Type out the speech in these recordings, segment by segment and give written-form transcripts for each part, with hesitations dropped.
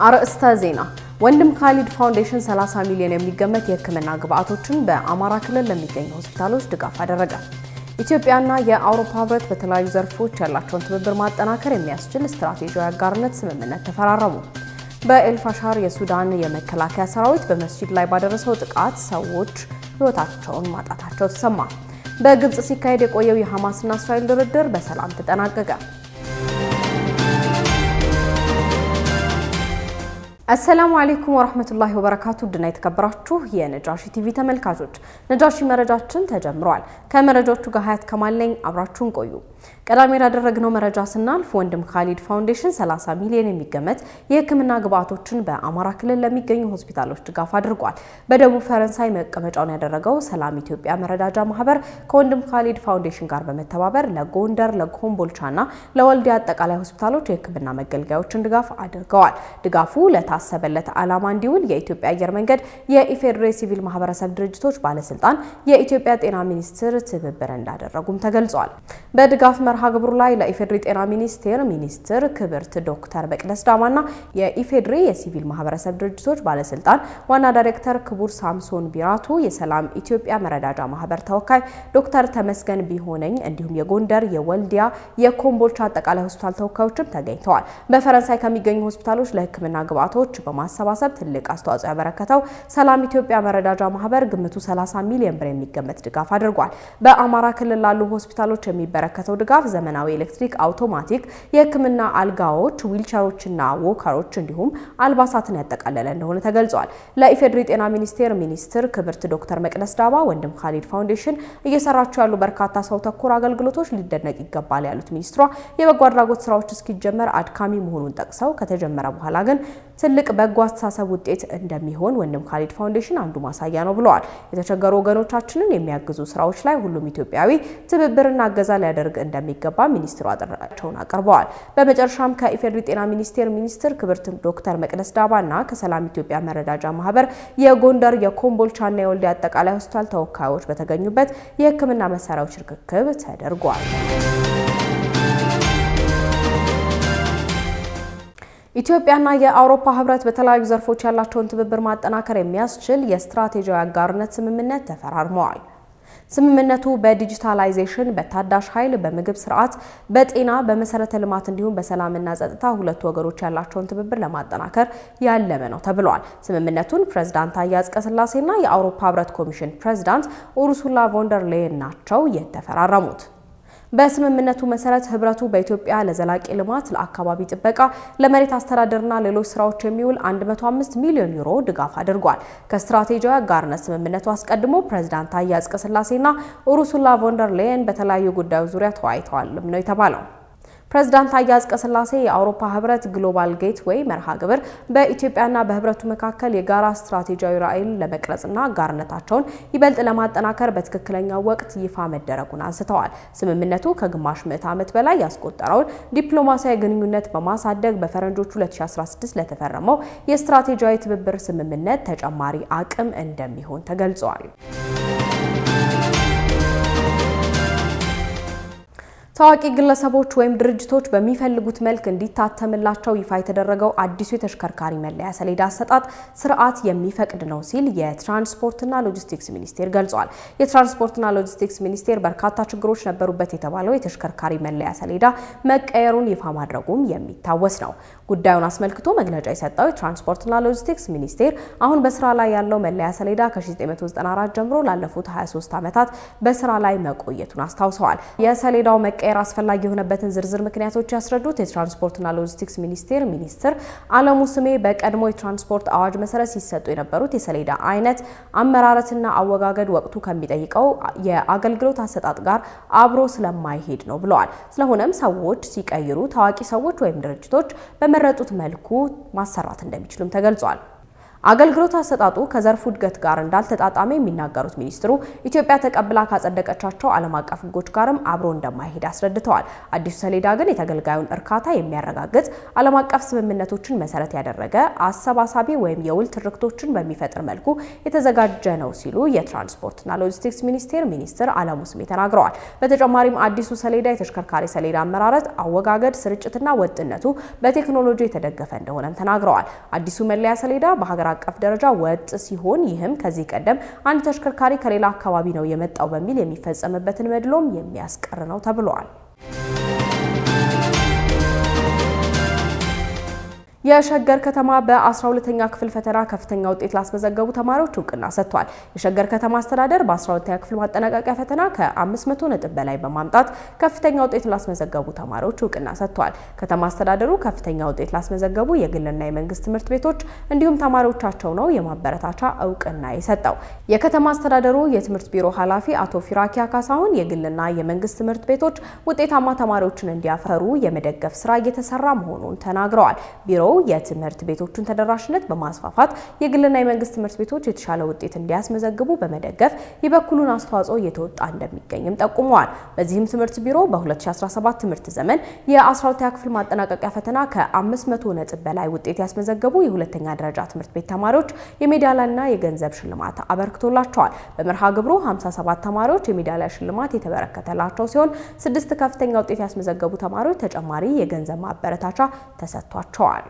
አርዕስተ ዜና ወንድም ካሊድ ፋውንዴሽን 30 ሚሊዮን የሚገመት የሕክምና ግብአቶችን በአማራ ክልል ለሚገኙ ሆስፒታሎች ድጋፍ አደረገ። ኢትዮጵያና የአውሮፓ ህብረት በተለያዩ ዘርፎች ያላቸውን ትብብር ማጠናከር የሚያስችል ስትራቴጂያዊ አጋርነት ስምምነት ተፈራረሙ። በኤልፋሻር የሱዳን የመከላከያ ሰራዊት በመስጂድ ላይ ባደረሰው ጥቃት ሰዎች ህይወታቸውን ማጣታቸው ተሰማ። በግብጽ ሲካሄድ የቆየው የሐማስና እስራኤል ድርድር በሰላም ተጠናቀቀ። አሰላሙ አለይኩም ወራህመቱላሂ ወበረካቱ ድና የተከበራችሁ የነጃሺ ቲቪ ተመልካቾች ነጃሺ መረጃችን ተጀምሯል። ከመረጃዎቹ ጋር ሀያት ከማል ነኝ። አብራችሁን ቆዩ። ቀዳሚ ያደረግነው መረጃ ስናልፍ ወንድም ካሊድ ፋውንዴሽን 30 ሚሊዮን የሚገመት የሕክምና ግብአቶችን በአማራ ክልል ለሚገኙ ሆስፒታሎች ድጋፍ አድርጓል። በደቡብ ፈረንሳይ መቀመጫውን ያደረገው ሰላም ኢትዮጵያ መረዳጃ ማህበር ከወንድም ካሊድ ፋውንዴሽን ጋር በመተባበር ለጎንደር፣ ለኮምቦልቻና ለወልዲያ አጠቃላይ ሆስፒታሎች የሕክምና መገልገያዎችን ድጋፍ አድርገዋል። ድጋፉ ለታሰበለት ዓላማ እንዲውል የኢትዮጵያ አየር መንገድ፣ የኢፌዴሪ ሲቪል ማህበረሰብ ድርጅቶች ባለስልጣን፣ የኢትዮጵያ ጤና ሚኒስቴር ትብብር እንዳደረጉም ተገልጿል። በድጋፍ መርሃ ግብሩ ላይ ለኢፌዴሪ ጤና ሚኒስቴር ክብርት ዶክተር መቅደስ ዳማና የኢፌዴሪ የሲቪል ማህበረሰብ ድርጅቶች ባለስልጣን ዋና ዳይሬክተር ክቡር ሳምሶን ቢራቱ፣ የሰላም ኢትዮጵያ መረዳጃ ማህበር ተወካይ ዶክተር ተመስገን ቢሆነኝ እንዲሁም የጎንደር፣ የወልዲያ፣ የኮምቦልቻ አጠቃላይ ሆስፒታል ተወካዮችም ተገኝተዋል። በፈረንሳይ ከሚገኙ ሆስፒታሎች ለሕክምና ግብአቶች በማሰባሰብ ትልቅ አስተዋጽኦ ያበረከተው ሰላም ኢትዮጵያ መረዳጃ ማህበር ግምቱ 30 ሚሊዮን ብር የሚገመት ድጋፍ አድርጓል። በአማራ ክልል ላሉ ሆስፒታሎች የሚበረከተው ድጋፍ ዘመናዊ ኤሌክትሪክ አውቶማቲክ የሕክምና አልጋዎች፣ ዊልቸሮችና ዎከሮች እንዲሁም አልባሳትን ያጠቃለለ እንደሆነ ተገልጿል። ለኢፌዴሪ ጤና ሚኒስቴር ክብርት ዶክተር መቅደስ ዳባ ወንድም ካሊድ ፋውንዴሽን እየሰራቸው ያሉ በርካታ ሰው ተኮር አገልግሎቶች ሊደነቅ ይገባል ያሉት ሚኒስትሯ የበጎ አድራጎት ስራዎች እስኪጀመር አድካሚ መሆኑን ጠቅሰው ከተጀመረ በኋላ ግን ትልቅ በጎ አስተሳሰብ ውጤት እንደሚሆን ወንድም ካሊድ ፋውንዴሽን አንዱ ማሳያ ነው ብለዋል። የተቸገሩ ወገኖቻችንን የሚያግዙ ስራዎች ላይ ሁሉም ኢትዮጵያዊ ትብብርና እገዛ ሊያደርግ እንደሚገባ ሚኒስትሩ ጥሪያቸውን አቅርበዋል። በመጨረሻም ከኢፌዴሪ ጤና ሚኒስቴር ክብርት ዶክተር መቅደስ ዳባና ከሰላም ኢትዮጵያ መረዳጃ ማህበር የጎንደር፣ የኮምቦልቻና የወልዲያ አጠቃላይ ሆስፒታል ተወካዮች በተገኙበት የሕክምና መሳሪያዎች ርክክብ ተደርጓል። ኢትዮጵያና የአውሮፓ ህብረት በተለያዩ ዘርፎች ያላቸውን ትብብር ማጠናከር የሚያስችል የስትራቴጂያዊ አጋርነት ስምምነት ተፈራርመዋል። ስምምነቱ በዲጂታላይዜሽን፣ በታዳሽ ኃይል፣ በምግብ ስርዓት፣ በጤና፣ በመሰረተ ልማት እንዲሁም በሰላምና ጸጥታ ሁለቱ ወገኖች ያላቸውን ትብብር ለማጠናከር ያለመ ነው ተብሏል። ስምምነቱን ፕሬዝዳንት ታዬ አጽቀሥላሴና የአውሮፓ ህብረት ኮሚሽን ፕሬዝዳንት ኡርሱላ ቮንደር ሌየን ናቸው የተፈራረሙት። በስምምነቱ መሰረት ህብረቱ በኢትዮጵያ ለዘላቂ ልማት፣ ለአካባቢ ጥበቃ፣ ለመሬት አስተዳደርና ሌሎች ስራዎች የሚውል 105 ሚሊዮን ዩሮ ድጋፍ አድርጓል። ከስትራቴጂያዊ አጋርነት ስምምነቱ አስቀድሞ ፕሬዝዳንት ታዬ አጽቀሥላሴና ኡርሱላ ቮንደር ሌየን በተለያዩ ጉዳዮች ዙሪያ ተወያይተዋል ነው የተባለው። ፕሬዝዳንት ታዬ አጽቀሥላሴ የአውሮፓ ህብረት ግሎባል ጌትዌይ መርሃ ግብር በኢትዮጵያና በህብረቱ መካከል የጋራ ስትራቴጂያዊ ራዕይን ለመቅረጽና አጋርነታቸውን ይበልጥ ለማጠናከር በትክክለኛው ወቅት ይፋ መደረጉን አንስተዋል። ስምምነቱ ከግማሽ ምዕተ ዓመት በላይ ያስቆጠረውን ዲፕሎማሲያዊ ግንኙነት በማሳደግ በፈረንጆቹ 2016 ለተፈረመው የስትራቴጂያዊ ትብብር ስምምነት ተጨማሪ አቅም እንደሚሆን ተገልጿል። ታዋቂ ግለሰቦች ወይም ድርጅቶች በሚፈልጉት መልክ እንዲታተምላቸው ይፋ የተደረገው አዲሱ የተሽከርካሪ መለያ ሰሌዳ አሰጣጥ ስርዓት የሚፈቅድ ነው ሲል የትራንስፖርትና ሎጂስቲክስ ሚኒስቴር ገልጿል። የትራንስፖርትና ሎጂስቲክስ ሚኒስቴር በርካታ ችግሮች ነበሩበት የተባለው የተሽከርካሪ መለያ ሰሌዳ መቀየሩን ይፋ ማድረጉም የሚታወስ ነው። ጉዳዩን አስመልክቶ መግለጫ የሰጠው የትራንስፖርትና ሎጂስቲክስ ሚኒስቴር አሁን በስራ ላይ ያለው መለያ ሰሌዳ ከ1994 ጀምሮ ላለፉት 23 ዓመታት በስራ ላይ መቆየቱን አስታውሰዋል። የሰሌዳው መቀየር አስፈላጊ የሆነበትን ዝርዝር ምክንያቶች ያስረዱት የትራንስፖርትና ሎጂስቲክስ ሚኒስቴር አለሙ ስሜ በቀድሞ የትራንስፖርት አዋጅ መሰረት ሲሰጡ የነበሩት የሰሌዳ አይነት አመራረትና አወጋገድ ወቅቱ ከሚጠይቀው የአገልግሎት አሰጣጥ ጋር አብሮ ስለማይሄድ ነው ብለዋል። ስለሆነም ሰዎች ሲቀይሩ ታዋቂ ሰዎች ወይም ድርጅቶች በመረጡት መልኩ ማሰራት እንደሚችሉም ተገልጿል። አገልግሎት አሰጣጡ ከዘርፉ እድገት ጋር እንዳልተጣጣመ የሚናገሩት ሚኒስትሩ ኢትዮጵያ ተቀብላ ካጸደቀቻቸው ዓለም አቀፍ ሕጎች ጋርም አብሮ እንደማይሄድ አስረድተዋል። አዲሱ ሰሌዳ ግን የተገልጋዩን እርካታ የሚያረጋግጥ ዓለም አቀፍ ስምምነቶችን መሰረት ያደረገ አሰባሳቢ ወይም የውል ትርክቶችን በሚፈጥር መልኩ የተዘጋጀ ነው ሲሉ የትራንስፖርትና ሎጂስቲክስ ሚኒስትር አለሙ ስሜ ተናግረዋል። በተጨማሪም አዲሱ ሰሌዳ የተሽከርካሪ ሰሌዳ አመራረት፣ አወጋገድ፣ ስርጭትና ወጥነቱ በቴክኖሎጂ የተደገፈ እንደሆነም ተናግረዋል። አዲሱ መለያ ሰሌዳ በሀገር አቀፍ ደረጃ ወጥ ሲሆን ይህም ከዚህ ቀደም አንድ ተሽከርካሪ ከሌላ አካባቢ ነው የመጣው በሚል የሚፈጸምበትን መድሎም የሚያስቀር ነው ተብሏል። የሸገር ከተማ በ12ኛ ክፍል ፈተና ከፍተኛ ውጤት ላስመዘገቡ ተማሪዎች እውቅና ሰጥቷል። የሸገር ከተማ አስተዳደር በ12ኛ ክፍል ማጠናቀቂያ ፈተና ከ500 ነጥብ በላይ በማምጣት ከፍተኛ ውጤት ላስመዘገቡ ተማሪዎች እውቅና ሰጥቷል። ከተማ አስተዳደሩ ከፍተኛ ውጤት ላስመዘገቡ የግልና የመንግስት ትምህርት ቤቶች እንዲሁም ተማሪዎቻቸው ነው የማበረታቻ እውቅና የሰጠው። የከተማ አስተዳደሩ የትምህርት ቢሮ ኃላፊ አቶ ፊራኪያ ካሳሁን የግልና የመንግስት ትምህርት ቤቶች ውጤታማ ተማሪዎችን እንዲያፈሩ የመደገፍ ስራ እየተሰራ መሆኑን ተናግረዋል። ቢሮው የትምህርት ቤቶችን ተደራሽነት በማስፋፋት የግልና የመንግስት ትምህርት ቤቶች የተሻለ ውጤት እንዲያስመዘግቡ በመደገፍ የበኩሉን አስተዋጽኦ እየተወጣ እንደሚገኝም ጠቁመዋል። በዚህም ትምህርት ቢሮ በ2017 ትምህርት ዘመን የ12ኛ ክፍል ማጠናቀቂያ ፈተና ከ500 ነጥብ በላይ ውጤት ያስመዘገቡ የሁለተኛ ደረጃ ትምህርት ቤት ተማሪዎች የሜዳሊያና የገንዘብ ሽልማት አበርክቶላቸዋል። በመርሃ ግብሩ 57 ተማሪዎች የሜዳሊያ ሽልማት የተበረከተላቸው ሲሆን 6 ከፍተኛ ውጤት ያስመዘገቡ ተማሪዎች ተጨማሪ የገንዘብ ማበረታቻ ተሰጥቷቸዋል።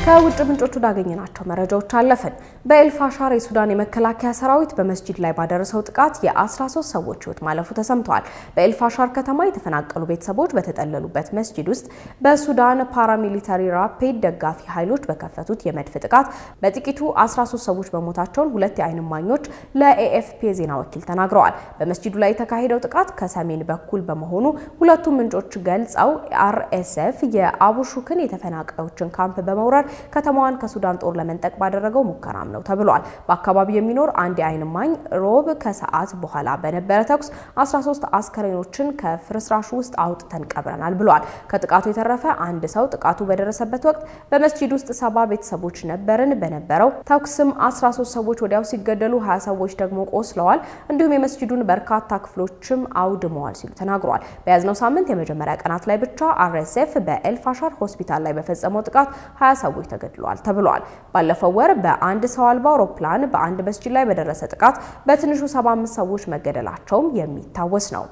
ከውጭ ምንጮች ወዳገኘናቸው መረጃዎች አለፍን። በኤልፋሻር የሱዳን የመከላከያ ሰራዊት በመስጂድ ላይ ባደረሰው ጥቃት የ13 ሰዎች ሕይወት ማለፉ ተሰምተዋል። በኤልፋሻር ከተማ የተፈናቀሉ ቤተሰቦች በተጠለሉበት መስጂድ ውስጥ በሱዳን ፓራሚሊታሪ ራፒድ ደጋፊ ኃይሎች በከፈቱት የመድፍ ጥቃት በጥቂቱ 13 ሰዎች መሞታቸውን ሁለት የዓይን እማኞች ለኤኤፍፒ የዜና ወኪል ተናግረዋል። በመስጂዱ ላይ የተካሄደው ጥቃት ከሰሜን በኩል በመሆኑ ሁለቱም ምንጮች ገልጸው አርኤስኤፍ የአቡሹክን የተፈናቃዮችን ካምፕ በመውረር ከተማዋን ከሱዳን ጦር ለመንጠቅ ባደረገው ሙከራም ነው ተብሏል። በአካባቢው የሚኖር አንድ የዓይን እማኝ ሮብ ከሰዓት በኋላ በነበረ ተኩስ 13 አስከሬኖችን ከፍርስራሹ ውስጥ አውጥተን ቀብረናል ብሏል። ከጥቃቱ የተረፈ አንድ ሰው ጥቃቱ በደረሰበት ወቅት በመስጂድ ውስጥ 70 ቤተሰቦች ነበርን፣ በነበረው ተኩስም 13 ሰዎች ወዲያው ሲገደሉ 20 ሰዎች ደግሞ ቆስለዋል፣ እንዲሁም የመስጂዱን በርካታ ክፍሎችም አውድመዋል ሲሉ ተናግረዋል። በያዝነው ሳምንት የመጀመሪያ ቀናት ላይ ብቻ አርኤስኤፍ በኤልፋሻር ሆስፒታል ላይ በፈጸመው ጥቃት 20 ሰዎች ተገድለዋል ተብሏል። ባለፈው ወር በአንድ ሰው አልባ አውሮፕላን በአንድ መስጂድ ላይ በደረሰ ጥቃት በትንሹ 75 ሰዎች መገደላቸውም የሚታወስ ነው።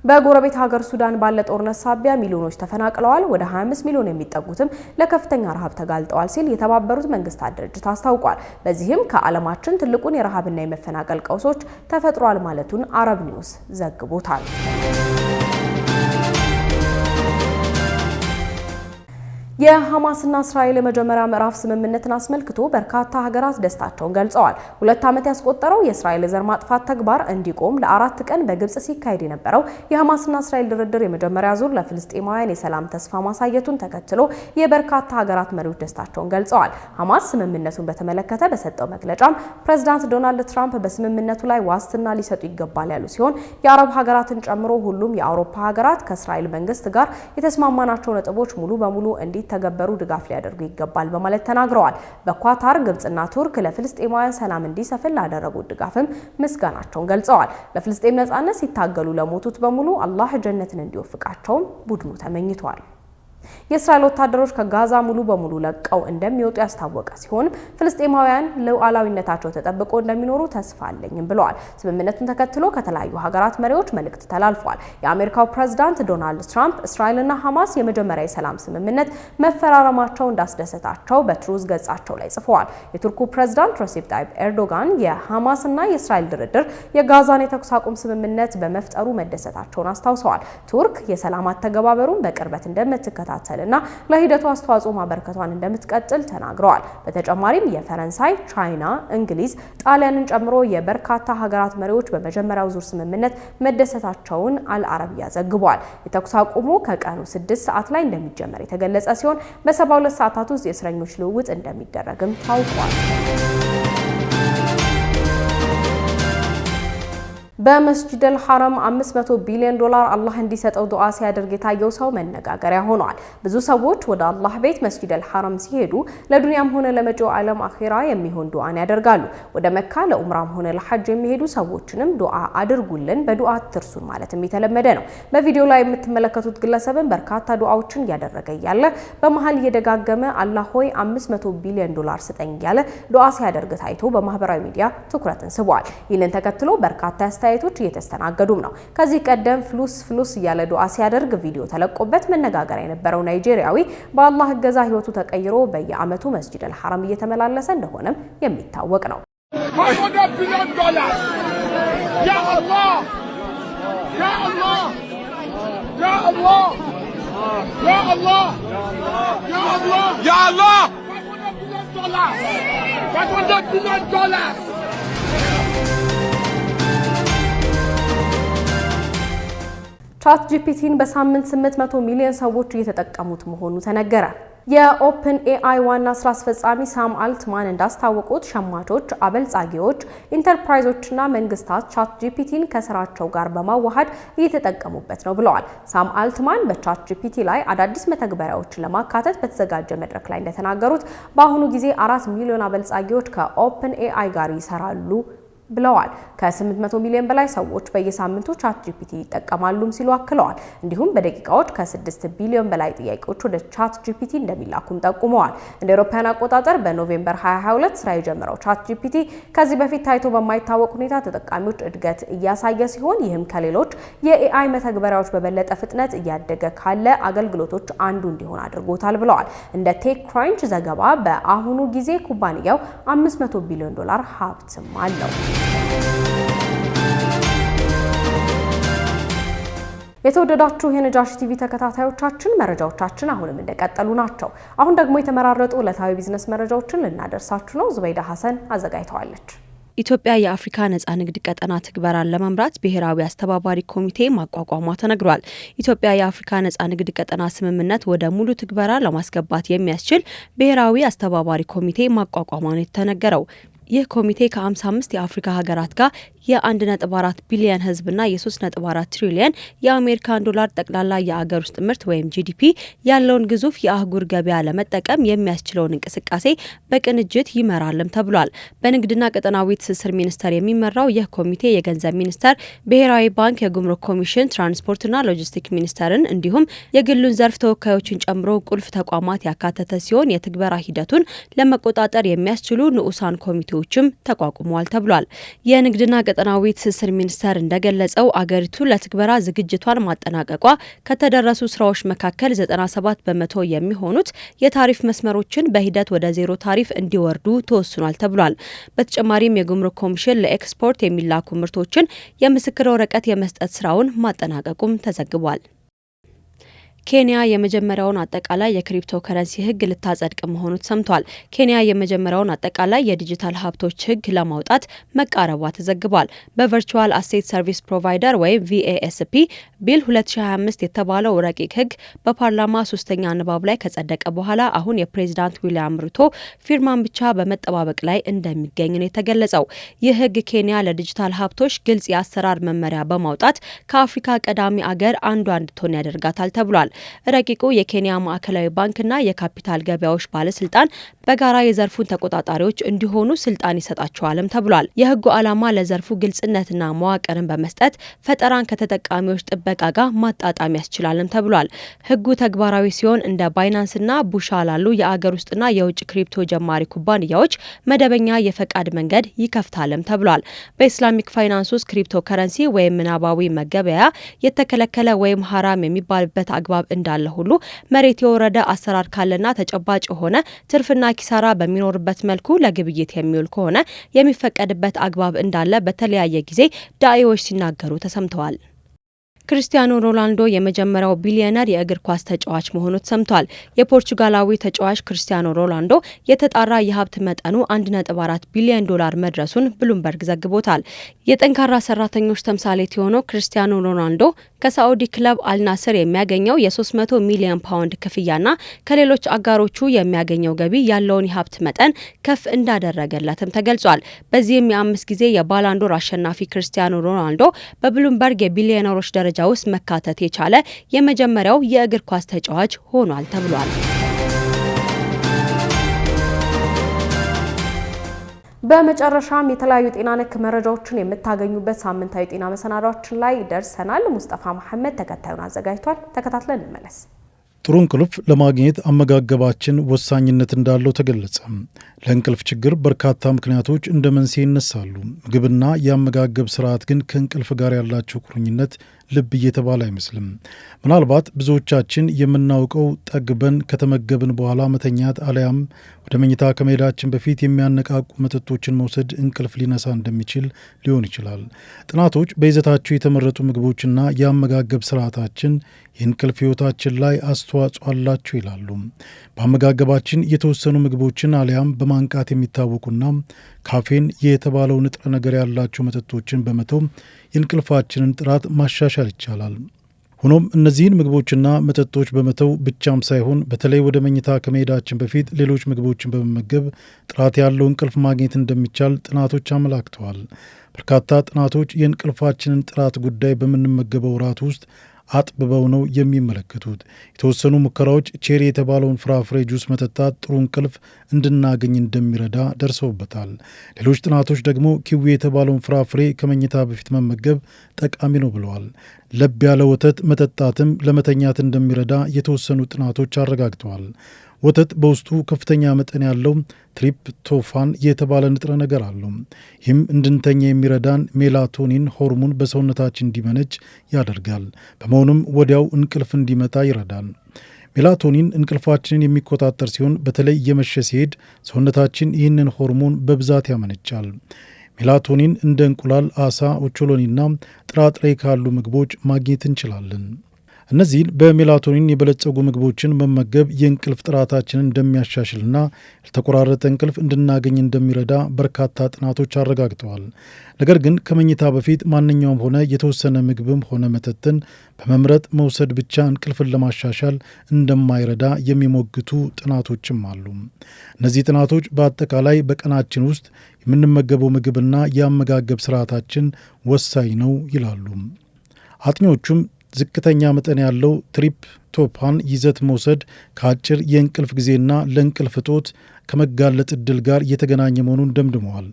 በጎረቤት ሀገር ሱዳን ባለ ጦርነት ሳቢያ ሚሊዮኖች ተፈናቅለዋል፣ ወደ 25 ሚሊዮን የሚጠጉትም ለከፍተኛ ረሃብ ተጋልጠዋል ሲል የተባበሩት መንግስታት ድርጅት አስታውቋል። በዚህም ከዓለማችን ትልቁን የረሃብና የመፈናቀል ቀውሶች ተፈጥሯል ማለቱን አረብ ኒውስ ዘግቦታል። የሐማስና እስራኤል የመጀመሪያ ምዕራፍ ስምምነትን አስመልክቶ በርካታ ሀገራት ደስታቸውን ገልጸዋል። 2 ዓመት ያስቆጠረው የእስራኤል ዘር ማጥፋት ተግባር እንዲቆም ለ4 ቀን በግብጽ ሲካሄድ የነበረው የሐማስና እስራኤል ድርድር የመጀመሪያ ዙር ለፍልስጤማውያን የሰላም ተስፋ ማሳየቱን ተከትሎ የበርካታ ሀገራት መሪዎች ደስታቸውን ገልጸዋል። ሐማስ ስምምነቱን በተመለከተ በሰጠው መግለጫም ፕሬዝዳንት ዶናልድ ትራምፕ በስምምነቱ ላይ ዋስትና ሊሰጡ ይገባል ያሉ ሲሆን የአረብ ሀገራትን ጨምሮ ሁሉም የአውሮፓ ሀገራት ከእስራኤል መንግስት ጋር የተስማማናቸው ነጥቦች ሙሉ በሙሉ ተገበሩ ድጋፍ ሊያደርጉ ይገባል በማለት ተናግረዋል። በኳታር ግብጽና ቱርክ ለፍልስጤማውያን ሰላም እንዲሰፍን ላደረጉት ድጋፍም ምስጋናቸውን ገልጸዋል። ለፍልስጤም ነጻነት ሲታገሉ ለሞቱት በሙሉ አላህ ጀነትን እንዲወፍቃቸውም ቡድኑ ተመኝቷል። የእስራኤል ወታደሮች ከጋዛ ሙሉ በሙሉ ለቀው እንደሚወጡ ያስታወቀ ሲሆን ፍልስጤማውያን ሉዓላዊነታቸው ተጠብቆ እንደሚኖሩ ተስፋ አለኝም ብለዋል። ስምምነቱን ተከትሎ ከተለያዩ ሀገራት መሪዎች መልእክት ተላልፏል። የአሜሪካው ፕሬዝዳንት ዶናልድ ትራምፕ እስራኤልና ሐማስ የመጀመሪያ የሰላም ስምምነት መፈራረማቸው እንዳስደሰታቸው በትሩዝ ገጻቸው ላይ ጽፈዋል። የቱርኩ ፕሬዝዳንት ረሲፕ ታይፕ ኤርዶጋን የሐማስና የእስራኤል ድርድር የጋዛን የተኩስ አቁም ስምምነት በመፍጠሩ መደሰታቸውን አስታውሰዋል። ቱርክ የሰላም አተገባበሩን በቅርበት እንደምትከታተልና ለሂደቱ አስተዋጽኦ ማበርከቷን እንደምትቀጥል ተናግረዋል። በተጨማሪም የፈረንሳይ፣ ቻይና፣ እንግሊዝ፣ ጣሊያንን ጨምሮ የበርካታ ሀገራት መሪዎች በመጀመሪያው ዙር ስምምነት መደሰታቸውን አልአረቢያ ዘግቧል። የተኩስ አቁሙ ከቀኑ 6 ሰዓት ላይ እንደሚጀመር የተገለጸ ሲሆን በ72 ሰዓታት ውስጥ የእስረኞች ልውውጥ እንደሚደረግም ታውቋል። በመስጂደል ሐረም 500 ቢሊዮን ዶላር አላህ እንዲሰጠው ዱዓ ሲያደርግ የታየው ሰው መነጋገሪያ ሆኗል። ብዙ ሰዎች ወደ አላህ ቤት መስጂደል ሐረም ሲሄዱ ለዱንያም ሆነ ለመጪው ዓለም አኺራ የሚሆን ዱዓን ያደርጋሉ። ወደ መካ ለኡምራም ሆነ ለሐጅ የሚሄዱ ሰዎችንም ዱዓ አድርጉልን፣ በዱዓ አትርሱን ማለትም የተለመደ ነው። በቪዲዮ ላይ የምትመለከቱት ግለሰብን በርካታ ዱዓዎችን እያደረገ እያለ በመሃል እየደጋገመ አላህ ሆይ 500 ቢሊዮን ዶላር ስጠኝ እያለ ዱዓ ሲያደርግ ታይቶ በማህበራዊ ሚዲያ ትኩረትን ስቧል። ይህንን ተከትሎ በርካታ አስተያየቶች እየተስተናገዱም ነው። ከዚህ ቀደም ፍሉስ እያለ ዱዓ ሲያደርግ ቪዲዮ ተለቆበት መነጋገሪያ የነበረው ናይጄሪያዊ በአላህ እገዛ ህይወቱ ተቀይሮ በየዓመቱ መስጂደል ሐረም እየተመላለሰ እንደሆነም የሚታወቅ ነው። ቻት ጂፒቲን በሳምንት 800 ሚሊዮን ሰዎች እየተጠቀሙት መሆኑ ተነገረ። የኦፕን ኤአይ ዋና ስራ አስፈጻሚ ሳም አልትማን እንዳስታወቁት ሸማቾች፣ አበልጻጊዎች፣ ኢንተርፕራይዞችና መንግስታት ቻት ጂፒቲን ከስራቸው ጋር በማዋሃድ እየተጠቀሙበት ነው ብለዋል። ሳም አልትማን በቻት ጂፒቲ ላይ አዳዲስ መተግበሪያዎችን ለማካተት በተዘጋጀ መድረክ ላይ እንደተናገሩት በአሁኑ ጊዜ 4 ሚሊዮን አበልጻጊዎች ከኦፕን ኤአይ ጋር ይሰራሉ ብለዋል። ከ800 ሚሊዮን በላይ ሰዎች በየሳምንቱ ቻት ጂፒቲ ይጠቀማሉም ሲሉ አክለዋል። እንዲሁም በደቂቃዎች ከ6 ቢሊዮን በላይ ጥያቄዎች ወደ ቻት ጂፒቲ እንደሚላኩም ጠቁመዋል። እንደ አውሮፓውያን አቆጣጠር በኖቬምበር 2022 ስራ የጀመረው ቻት ጂፒቲ ከዚህ በፊት ታይቶ በማይታወቅ ሁኔታ ተጠቃሚዎች እድገት እያሳየ ሲሆን ይህም ከሌሎች የኤአይ መተግበሪያዎች በበለጠ ፍጥነት እያደገ ካለ አገልግሎቶች አንዱ እንዲሆን አድርጎታል ብለዋል። እንደ ቴክ ክራንች ዘገባ በአሁኑ ጊዜ ኩባንያው 500 ቢሊዮን ዶላር ሀብትም አለው። የተወደዳችሁ የነጃሺ ቲቪ ተከታታዮቻችን መረጃዎቻችን አሁንም እንደቀጠሉ ናቸው። አሁን ደግሞ የተመራረጡ ዕለታዊ ቢዝነስ መረጃዎችን ልናደርሳችሁ ነው። ዙበይዳ ሐሰን አዘጋጅተዋለች። ኢትዮጵያ የአፍሪካ ነጻ ንግድ ቀጠና ትግበራን ለመምራት ብሔራዊ አስተባባሪ ኮሚቴ ማቋቋሟ ተነግሯል። ኢትዮጵያ የአፍሪካ ነጻ ንግድ ቀጠና ስምምነት ወደ ሙሉ ትግበራ ለማስገባት የሚያስችል ብሔራዊ አስተባባሪ ኮሚቴ ማቋቋሟ ነው የተነገረው። ይህ ኮሚቴ ከ55 የአፍሪካ ሀገራት ጋር የ1.4 ቢሊዮን ህዝብና የ3.4 ትሪሊየን የአሜሪካን ዶላር ጠቅላላ የአገር ውስጥ ምርት ወይም ጂዲፒ ያለውን ግዙፍ የአህጉር ገበያ ለመጠቀም የሚያስችለውን እንቅስቃሴ በቅንጅት ይመራልም ተብሏል። በንግድና ቀጠናዊ ትስስር ሚኒስቴር የሚመራው ይህ ኮሚቴ የገንዘብ ሚኒስቴር፣ ብሔራዊ ባንክ፣ የጉምሩክ ኮሚሽን፣ ትራንስፖርትና ሎጂስቲክ ሚኒስቴርን እንዲሁም የግሉን ዘርፍ ተወካዮችን ጨምሮ ቁልፍ ተቋማት ያካተተ ሲሆን የትግበራ ሂደቱን ለመቆጣጠር የሚያስችሉ ንዑሳን ኮሚቴዎችም ተቋቁመዋል ተብሏል። የንግድና ቀጠናዊ ትስስር ሚኒስቴር እንደገለጸው አገሪቱ ለትግበራ ዝግጅቷን ማጠናቀቋ ከተደረሱ ስራዎች መካከል 97 በመቶ የሚሆኑት የታሪፍ መስመሮችን በሂደት ወደ ዜሮ ታሪፍ እንዲወርዱ ተወስኗል ተብሏል። በተጨማሪም የጉምሩክ ኮሚሽን ለኤክስፖርት የሚላኩ ምርቶችን የምስክር ወረቀት የመስጠት ስራውን ማጠናቀቁም ተዘግቧል። ኬንያ የመጀመሪያውን አጠቃላይ የክሪፕቶ ከረንሲ ህግ ልታጸድቅ መሆኑ ተሰምቷል። ኬንያ የመጀመሪያውን አጠቃላይ የዲጂታል ሀብቶች ህግ ለማውጣት መቃረቧ ተዘግቧል። በቨርቹዋል አሴት ሰርቪስ ፕሮቫይደር ወይም ቪኤኤስፒ ቢል 2025 የተባለው ረቂቅ ህግ በፓርላማ ሶስተኛ ንባብ ላይ ከጸደቀ በኋላ አሁን የፕሬዚዳንት ዊሊያም ሩቶ ፊርማን ብቻ በመጠባበቅ ላይ እንደሚገኝ ነው የተገለጸው። ይህ ህግ ኬንያ ለዲጂታል ሀብቶች ግልጽ የአሰራር መመሪያ በማውጣት ከአፍሪካ ቀዳሚ አገር አንዷ እንድትሆን ያደርጋታል ተብሏል። ረቂቁ የኬንያ ማዕከላዊ ባንክና የካፒታል ገበያዎች ባለስልጣን በጋራ የዘርፉን ተቆጣጣሪዎች እንዲሆኑ ስልጣን ይሰጣቸዋልም ተብሏል። የህጉ ዓላማ ለዘርፉ ግልጽነትና መዋቅርን በመስጠት ፈጠራን ከተጠቃሚዎች ጥበቃ ጋር ማጣጣም ያስችላልም ተብሏል። ህጉ ተግባራዊ ሲሆን እንደ ባይናንስና ቡሻ ላሉ የአገር ውስጥና የውጭ ክሪፕቶ ጀማሪ ኩባንያዎች መደበኛ የፈቃድ መንገድ ይከፍታልም ተብሏል። በኢስላሚክ ፋይናንስ ውስጥ ክሪፕቶ ከረንሲ ወይም ምናባዊ መገበያ የተከለከለ ወይም ሀራም የሚባልበት አግባብ እንዳለ ሁሉ መሬት የወረደ አሰራር ካለና ተጨባጭ የሆነ ትርፍና ኪሳራ በሚኖርበት መልኩ ለግብይት የሚውል ከሆነ የሚፈቀድበት አግባብ እንዳለ በተለያየ ጊዜ ዳኢዎች ሲናገሩ ተሰምተዋል። ክርስቲያኖ ሮናልዶ የመጀመሪያው ቢሊዮነር የእግር ኳስ ተጫዋች መሆኑ ተሰምቷል። የፖርቹጋላዊ ተጫዋች ክርስቲያኖ ሮናልዶ የተጣራ የሀብት መጠኑ 1.4 ቢሊዮን ዶላር መድረሱን ብሉምበርግ ዘግቦታል። የጠንካራ ሰራተኞች ተምሳሌት የሆነው ክርስቲያኖ ሮናልዶ ከሳዑዲ ክለብ አልናስር የሚያገኘው የ300 ሚሊዮን ፓውንድ ክፍያና ከሌሎች አጋሮቹ የሚያገኘው ገቢ ያለውን የሀብት መጠን ከፍ እንዳደረገለትም ተገልጿል። በዚህም የ5 ጊዜ የባላንዶር አሸናፊ ክርስቲያኖ ሮናልዶ በብሉምበርግ የቢሊዮነሮች ደረጃ ውስጥ መካተት የቻለ የመጀመሪያው የእግር ኳስ ተጫዋች ሆኗል ተብሏል። በመጨረሻም የተለያዩ ጤና ነክ መረጃዎችን የምታገኙበት ሳምንታዊ ጤና መሰናዷችን ላይ ደርሰናል። ሙስጠፋ መሐመድ ተከታዩን አዘጋጅቷል። ተከታትለን እንመለስ። ጥሩ እንቅልፍ ለማግኘት አመጋገባችን ወሳኝነት እንዳለው ተገለጸ። ለእንቅልፍ ችግር በርካታ ምክንያቶች እንደ መንስኤ ይነሳሉ። ምግብና የአመጋገብ ስርዓት ግን ከእንቅልፍ ጋር ያላቸው ቁርኝነት ልብ እየተባለ አይመስልም። ምናልባት ብዙዎቻችን የምናውቀው ጠግበን ከተመገብን በኋላ መተኛት አለያም ወደ መኝታ ከመሄዳችን በፊት የሚያነቃቁ መጠጦችን መውሰድ እንቅልፍ ሊነሳ እንደሚችል ሊሆን ይችላል። ጥናቶች በይዘታቸው የተመረጡ ምግቦችና የአመጋገብ ስርዓታችን የእንቅልፍ ህይወታችን ላይ አስተዋጽኦ አላቸው ይላሉ። በአመጋገባችን የተወሰኑ ምግቦችን አለያም በማንቃት የሚታወቁና ካፌን የተባለው ንጥረ ነገር ያላቸው መጠጦችን በመተው የእንቅልፋችንን ጥራት ማሻሻል ይቻላል። ሆኖም እነዚህን ምግቦችና መጠጦች በመተው ብቻም ሳይሆን በተለይ ወደ መኝታ ከመሄዳችን በፊት ሌሎች ምግቦችን በመመገብ ጥራት ያለው እንቅልፍ ማግኘት እንደሚቻል ጥናቶች አመላክተዋል። በርካታ ጥናቶች የእንቅልፋችንን ጥራት ጉዳይ በምንመገበው እራት ውስጥ አጥብበው ነው የሚመለከቱት። የተወሰኑ ሙከራዎች ቼሪ የተባለውን ፍራፍሬ ጁስ መጠጣት ጥሩ እንቅልፍ እንድናገኝ እንደሚረዳ ደርሰውበታል። ሌሎች ጥናቶች ደግሞ ኪዊ የተባለውን ፍራፍሬ ከመኝታ በፊት መመገብ ጠቃሚ ነው ብለዋል። ለብ ያለ ወተት መጠጣትም ለመተኛት እንደሚረዳ የተወሰኑ ጥናቶች አረጋግጠዋል። ወተት በውስጡ ከፍተኛ መጠን ያለው ትሪፕቶፋን የተባለ ንጥረ ነገር አለው። ይህም እንድንተኛ የሚረዳን ሜላቶኒን ሆርሞን በሰውነታችን እንዲመነጭ ያደርጋል። በመሆኑም ወዲያው እንቅልፍ እንዲመጣ ይረዳል። ሜላቶኒን እንቅልፋችንን የሚቆጣጠር ሲሆን በተለይ እየመሸ ሲሄድ ሰውነታችን ይህንን ሆርሞን በብዛት ያመነጫል። ሜላቶኒን እንደ እንቁላል፣ አሳ፣ ኦቾሎኒና ጥራጥሬ ካሉ ምግቦች ማግኘት እንችላለን። እነዚህን በሜላቶኒን የበለጸጉ ምግቦችን መመገብ የእንቅልፍ ጥራታችንን እንደሚያሻሽልና ያልተቆራረጠ እንቅልፍ እንድናገኝ እንደሚረዳ በርካታ ጥናቶች አረጋግጠዋል። ነገር ግን ከመኝታ በፊት ማንኛውም ሆነ የተወሰነ ምግብም ሆነ መጠጥን በመምረጥ መውሰድ ብቻ እንቅልፍን ለማሻሻል እንደማይረዳ የሚሞግቱ ጥናቶችም አሉ። እነዚህ ጥናቶች በአጠቃላይ በቀናችን ውስጥ የምንመገበው ምግብና የአመጋገብ ስርዓታችን ወሳኝ ነው ይላሉ። አጥኚዎቹም ዝቅተኛ መጠን ያለው ትሪፕቶፋን ይዘት መውሰድ ከአጭር የእንቅልፍ ጊዜና ለእንቅልፍ እጦት ከመጋለጥ ዕድል ጋር የተገናኘ መሆኑን ደምድመዋል።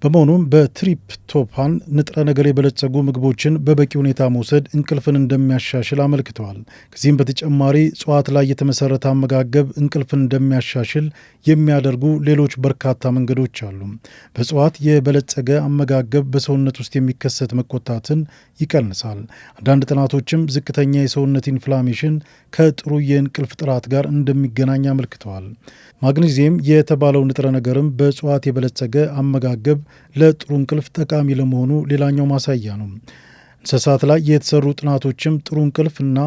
በመሆኑም በትሪፕቶፋን ንጥረ ነገር የበለጸጉ ምግቦችን በበቂ ሁኔታ መውሰድ እንቅልፍን እንደሚያሻሽል አመልክተዋል። ከዚህም በተጨማሪ እጽዋት ላይ የተመሰረተ አመጋገብ እንቅልፍን እንደሚያሻሽል የሚያደርጉ ሌሎች በርካታ መንገዶች አሉ። በእጽዋት የበለጸገ አመጋገብ በሰውነት ውስጥ የሚከሰት መቆጣትን ይቀንሳል። አንዳንድ ጥናቶችም ዝቅተኛ የሰውነት ኢንፍላሜሽን ከጥሩ የእንቅልፍ ጥራት ጋር እንደሚገናኝ አመልክተዋል። ማግኔዚየም የተባለው ንጥረ ነገርም በእጽዋት የበለጸገ አመጋገብ ለጥሩ እንቅልፍ ጠቃሚ ለመሆኑ ሌላኛው ማሳያ ነው። እንስሳት ላይ የተሰሩ ጥናቶችም ጥሩ እንቅልፍና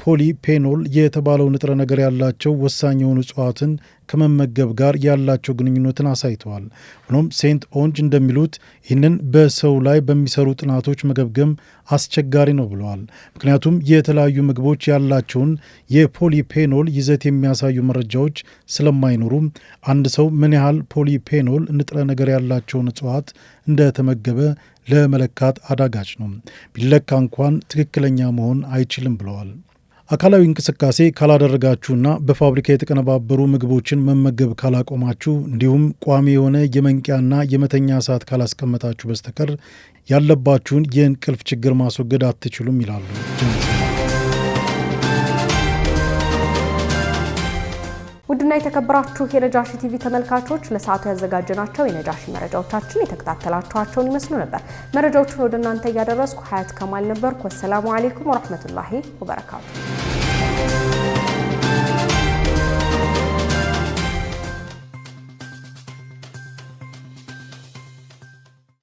ፖሊፔኖል የተባለው ንጥረ ነገር ያላቸው ወሳኝ የሆኑ እጽዋትን ከመመገብ ጋር ያላቸው ግንኙነትን አሳይተዋል። ሆኖም ሴንት ኦንጅ እንደሚሉት ይህንን በሰው ላይ በሚሰሩ ጥናቶች መገምገም አስቸጋሪ ነው ብለዋል። ምክንያቱም የተለያዩ ምግቦች ያላቸውን የፖሊፔኖል ይዘት የሚያሳዩ መረጃዎች ስለማይኖሩ አንድ ሰው ምን ያህል ፖሊፔኖል ንጥረ ነገር ያላቸውን እጽዋት እንደተመገበ ለመለካት አዳጋች ነው። ቢለካ እንኳን ትክክለኛ መሆን አይችልም ብለዋል። አካላዊ እንቅስቃሴ ካላደረጋችሁና በፋብሪካ የተቀነባበሩ ምግቦችን መመገብ ካላቆማችሁ እንዲሁም ቋሚ የሆነ የመንቂያና የመተኛ ሰዓት ካላስቀመጣችሁ በስተቀር ያለባችሁን የእንቅልፍ ችግር ማስወገድ አትችሉም ይላሉ። ውድና የተከበራችሁ የነጃሺ ቲቪ ተመልካቾች ለሰዓቱ ያዘጋጀናቸው የነጃሺ መረጃዎቻችን የተከታተላችኋቸውን ይመስሉ ነበር። መረጃዎቹን ወደ እናንተ እያደረስኩ ሀያት ከማል ነበርኩ። ወሰላሙ አለይኩም ወራህመቱላሂ ወበረካቱ።